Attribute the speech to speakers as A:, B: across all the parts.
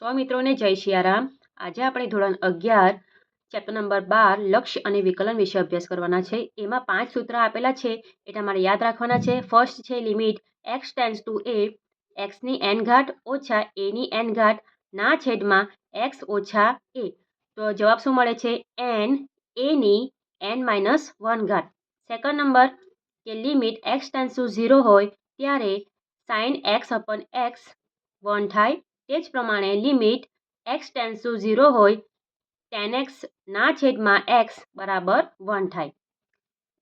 A: સો મિત્રોને જય સિયારામ. આજે આપણે ધોરણ 11 ચેપ્ટર નંબર 12 લક્ષ્ય અને વિકલન વિશે અભ્યાસ કરવાના છે. એમાં 5 સૂત્ર આપેલા છે, એ તમારે યાદ રાખવાના છે. ફર્સ્ટ છે limit x tends two a x ની n ઘાત ઓછા a ની n ઘાત ના છેદમાં x ઓછા a. તો જવાબ શું મળે છે? n a ની n માઇનસ 1 ઘાત. સેકન્ડ નંબર કે લિમિટ x ટેન્ડ્સ ટુ 0 હોય ત્યારે sin x અપન x 1 થાય. તે જ પ્રમાણે લિમિટ x ટેન્ડ્સ ટુ 0 હોય tan x ના છેદમાં x બરાબર 1 થાય.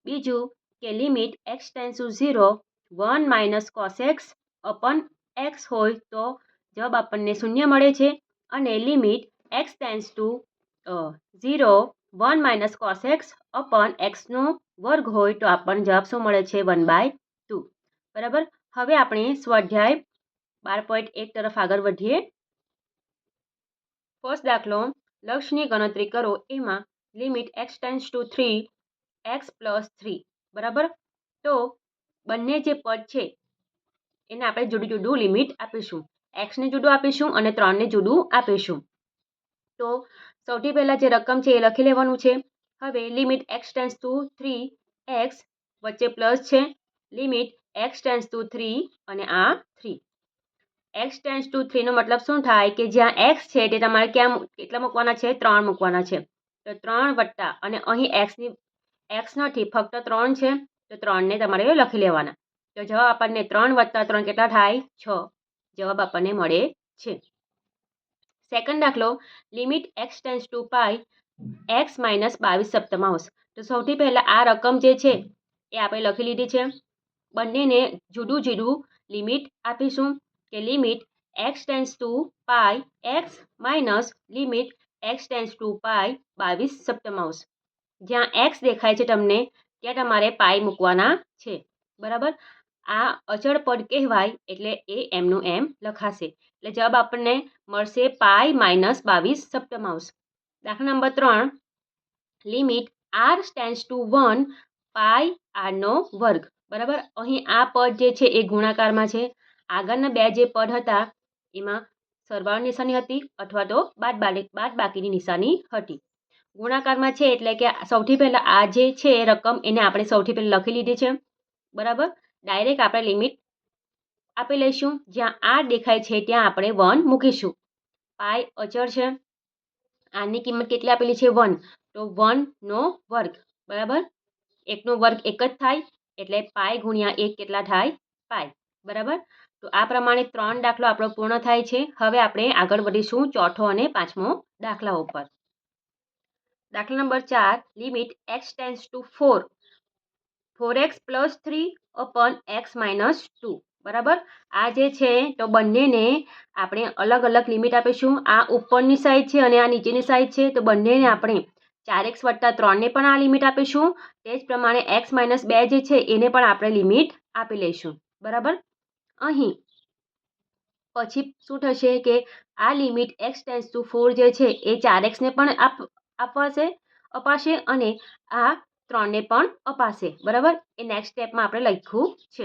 A: બીજું કે limit x tends two 0 1 minus cos x અપન x હોય તો જવાબ આપણને 0 મળે છે. અને limit x tends two 0 1 minus cos x અપન xનો વર્ગ હોય તો આપણને જવાબ શું મળે છે? 1/2. બરાબર. હવે આપણે સ્વાધ્યાય 12.1 તરફ આગળ વધીએ. ફર્સ્ટ દાખલો, લક્ષની ગણતરી કરો. એમાં limit x tends two 3 x plus 3. બરાબર. તો બંને જે પદ છે એને આપણે જુદું જુદું લિમિટ આપીશું. xને જુદું આપીશું અને 3ને જુદું આપીશું. તો સૌથી પહેલા જે રકમ છે એ લખી લેવાનું છે. હવે limit x tends two 3x વચ્ચે પ્લસ છે. લિમિટ x ટેન્ડ્સ ટુ 3 અને આ 3. x ટેન્ડ્સ ટુ 3 નો મતલબ શું થાય કે જ્યાં x છે તે તમારે ક્યાં કેટલા મૂકવાના છે? 3 મૂકવાના છે. તો 3 વત્તા અને અહીં x નથી, ફક્ત 3 છે, તો 3ને તમારે લખી લેવાના. તો જવાબ આપણને 3 વત્તા 3 કેટલા થાય? 6. જવાબ આપણને મળે છે. સેકન્ડ દાખલો, limit x tends to pi x minus 22/7. તો સૌથી પહેલા આ રકમ જે છે એ આપણે લખી લીધી છે. બંનેને જુદું જુદું લિમિટ આપીશું કે limit x tends to pi x minus limit x tends to pi 22/7. જ્યાં x દેખાય છે તમને ત્યાં તમારે પાઈ મૂકવાના છે. બરાબર. આ અચળ પદ કહેવાય એટલે એ એમનું એમ લખાશે. એટલે જવાબ આપણને મળશે પાઈ માઇનસ 22/7. દાખલા number 3, limit r tends to 1 pi r નો વર્ગ. બરાબર. અહીં આ પદ જે છે એ ગુણાકારમાં છે. આગળના બે જે પદ હતા એમાં સરવાળાની નિશાની હતી અથવા તો બાદબાકીની નિશાની હતી. ગુણાકારમાં છે એટલે કે સૌથી પહેલા આ જે છે રકમ એને આપણે સૌથી પહેલા લખી લીધી છે. બરાબર. ડાયરેક્ટ આપણે લિમિટ આપી લઈશું. જ્યાં આ દેખાય છે ત્યાં આપણે 1 મૂકીશું. પાઈ અચળ છે. આની કિંમત કેટલી આપેલી છે? 1. તો 1 નો વર્ગ. બરાબર. 1 નો વર્ગ 1 જ થાય એટલે પાઈ ગુણ્યા 1 કેટલા થાય? પાઈ. બરાબર. તો આ પ્રમાણે 3 દાખલો આપણો પૂર્ણ થાય છે. હવે આપણે આગળ વધીશું ચોથો અને પાંચમો દાખલા ઉપર. દાખલા number 4, limit x tends two 4x plus 3 અપન x minus 2. બરાબર. આ જે છે તો બંનેને આપણે અલગ અલગ લિમિટ આપીશું. આ ઉપરની સાઈડ છે અને આ નીચેની સાઈડ છે. તો બંનેને આપણે 4x વત્તા 3ને પણ આ લિમિટ આપીશું. તે જ પ્રમાણે x માઇનસ 2 જે છે એને પણ આપણે લિમિટ આપી લઈશું. બરાબર. અહીં પછી શું થશે કે આ લિમિટ x ટેન્ડ્સ ટુ 4 જે છે એ 4xને પણ અપાશે અને આ 3ને પણ અપાશે. બરાબર. એ નેક્સ્ટ સ્ટેપમાં આપણે લખ્યું છે.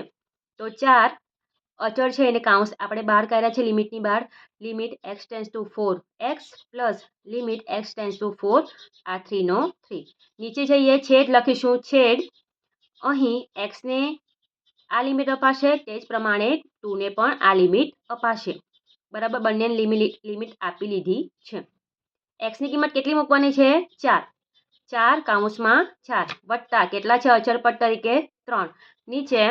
A: તો 4 અચળ છે એને કાઉન્સ આપણે બહાર કાઢ્યા છે લિમિટની બહાર. Limit x tends two 4x plus limit x tends two 4 આ 3 નો 3. નીચે જઈએ છેદ લખીશું. છેદ અહીં xને આ લિમિટ અપાશે તે જ પ્રમાણે 2ને પણ આ લિમિટ અપાશે. બરાબર. બંનેને લિમિટ આપી લીધી છે. xની કિંમત કેટલી મૂકવાની છે? 4. 4 કાઉન્સમાં 4 વત્તા કેટલા છે અચળ પદ તરીકે? 3. નીચે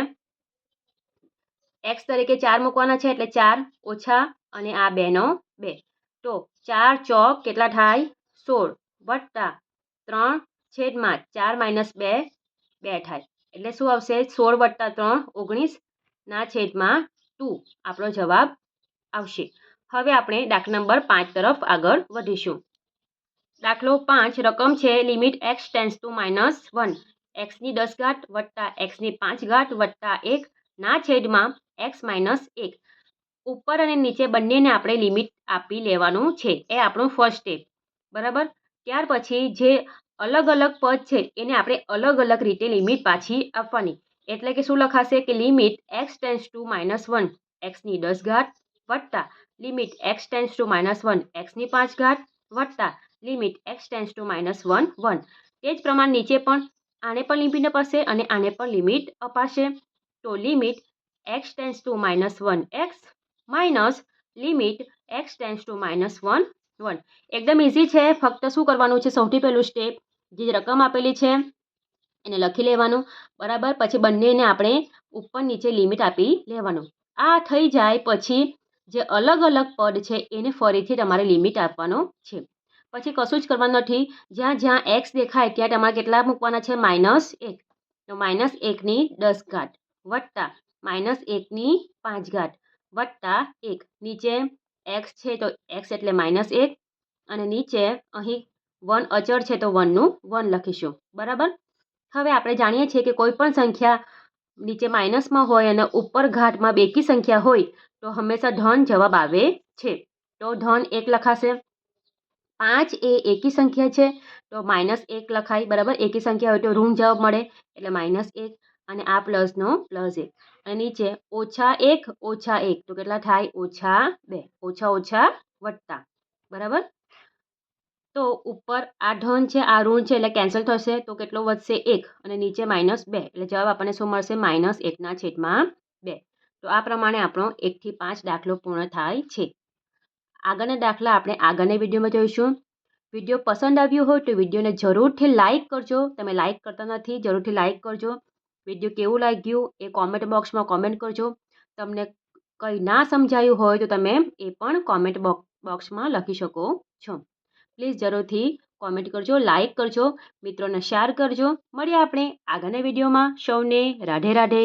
A: x તરીકે 4 મૂકવાના છે એટલે 4 ઓછા અને આ 2 નો 2. તો 4 ચોક કેટલા થાય? 16 વત્તા 3 છેદમાં 4 માઇનસ 2 2 થાય. એટલે શું આવશે? 16 વત્તા 3 19 ના છેદમાં 2 આપણો જવાબ આવશે. હવે આપણે દાખલા નંબર 5 તરફ આગળ વધીશું. દાખલો 5, રકમ છે limit x tends two -1 x ની 10 ઘાત વત્તા x ની 5 ઘાત વત્તા 1 ના છેદમાં x માઇનસ 1. ઉપર અને નીચે બંનેને આપણે લિમિટ આપી લેવાનું છે. એ આપણું ફર્સ્ટ સ્ટેપ. બરાબર. ત્યાર પછી જે અલગ અલગ પદ છે એને આપણે અલગ અલગ રીતે લિમિટ પાછી આપવાની. એટલે કે શું લખાશે કે limit x tends two -1 x ની 10 ઘાત વત્તા લિમિટ x ટેન્સ ટુ -1 xની 5 ઘાત વત્તા લિમિટ x ટેન્સ ટુ -1 1. તે જ પ્રમાણે નીચે પણ આને પણ લિમિટ અપાશે અને આને પણ લિમિટ અપાશે. તો limit x tense two -1 x minus limit x tense two -1 1. એકદમ ઇઝી છે. ફક્ત શું કરવાનું છે, સૌથી પહેલું સ્ટેપ જે રકમ આપેલી છે એને લખી લેવાનું, બરાબર. પછી બંનેને આપણે ઉપર નીચે લિમિટ આપી લેવાનું. આ થઈ જાય પછી જે અલગ અલગ પદ છે એને ફરીથી તમારે લિમિટ આપવાનો છે. પછી કશું જ કરવાનું નથી. જ્યાં જ્યાં એક્સ દેખાય ત્યાં તમારે કેટલા મૂકવાના છે, -1. તો -1ની 10 ઘાત વત્તા -1ની 5 ઘાત વત્તા 1. નીચે એક્સ છે તો એક્સ એટલે -1 અને નીચે અહીં 1 અચળ છે તો 1નું 1 લખીશું, બરાબર. હવે આપણે જાણીએ છીએ કે કોઈ પણ સંખ્યા નીચે માઇનસમાં હોય અને ઉપર ઘાતમાં બેકી સંખ્યા હોય તો હંમેશા ધન જવાબ આવે છે. તો ધન 1 લખાશે. 5 એ એકી સંખ્યા છે તો -1 લખાય, બરાબર. એકી સંખ્યા હોય તો ઋણ જવાબ મળે એટલે -1 અને આ પ્લસનો +1 અને નીચે -1 -1 તો કેટલા થાય, -2. ઓછા ઓછા વત્તા, બરાબર. તો ઉપર આ ધન છે આ ઋણ છે એટલે કેન્સલ થશે તો કેટલો વધશે, 1 અને નીચે -2 એટલે જવાબ આપણને શું મળશે, -1/2. તો આ પ્રમાણે આપણો 1 થી 5 દાખલો પૂર્ણ થાય છે. આગળના દાખલા આપણે આગળના વિડીયોમાં જોઈશું. વિડીયો પસંદ આવ્યો હોય તો વિડીયોને જરૂરથી લાઇક કરજો. તમે લાઇક કરતા નથી, જરૂરથી લાઇક કરજો. વિડીયો કેવું લાગ્યું એ કોમેન્ટ બોક્સમાં કોમેન્ટ કરજો. તમને કંઈ ના સમજાયું હોય તો તમે એ પણ કોમેન્ટ બોક્સમાં લખી શકો છો. પ્લીઝ જરૂરથી કોમેન્ટ કરજો, લાઇક કરજો, મિત્રોને શેર કરજો. મળીએ આપણે આગળના વિડીયોમાં. સૌને રાધે રાધે.